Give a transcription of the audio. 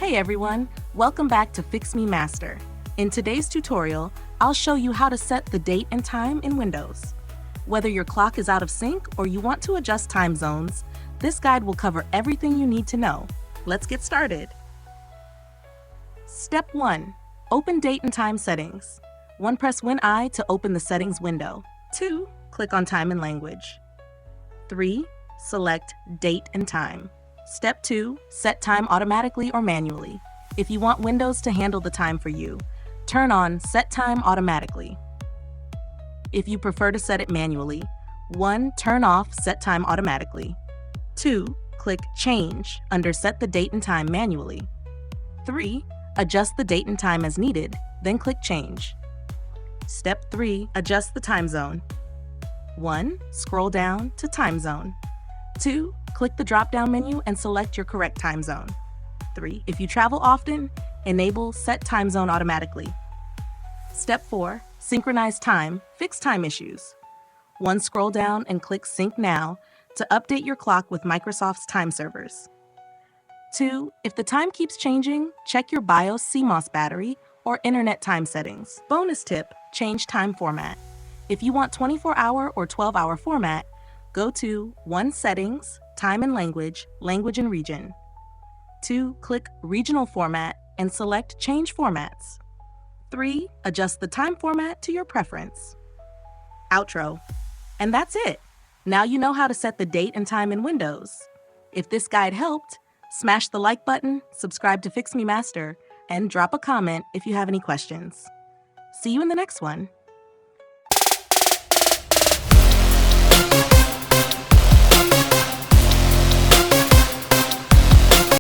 Hey everyone, welcome back to Fix Me Master. In today's tutorial, I'll show you how to set the date and time in Windows. Whether your clock is out of sync or you want to adjust time zones, this guide will cover everything you need to know. Let's get started. Step 1. Open Date and Time Settings. 1. Press Win-I to open the settings window. 2. Click on Time and Language. 3. Select Date and Time. Step 2. Set time automatically or manually. If you want Windows to handle the time for you, turn on Set Time Automatically. If you prefer to set it manually, 1. Turn off Set Time Automatically. 2. Click Change under Set the Date and Time manually. 3. Adjust the date and time as needed, then click Change. Step 3. Adjust the time zone. 1. Scroll down to Time Zone. 2. Click the drop-down menu and select your correct time zone. 3. If you travel often, enable Set Time Zone Automatically. Step 4. Synchronize time, fix time issues. 1. Scroll down and click Sync Now to update your clock with Microsoft's time servers. 2. If the time keeps changing, check your BIOS CMOS battery or internet time settings. Bonus tip, change time format. If you want 24-hour or 12-hour format, go to 1. Settings, Time and Language, Language and Region. 2. Click Regional Format and select Change Formats. 3. Adjust the time format to your preference. Outro. And that's it. Now you know how to set the date and time in Windows. If this guide helped, smash the like button, subscribe to Fix Me Master, and drop a comment if you have any questions. See you in the next one.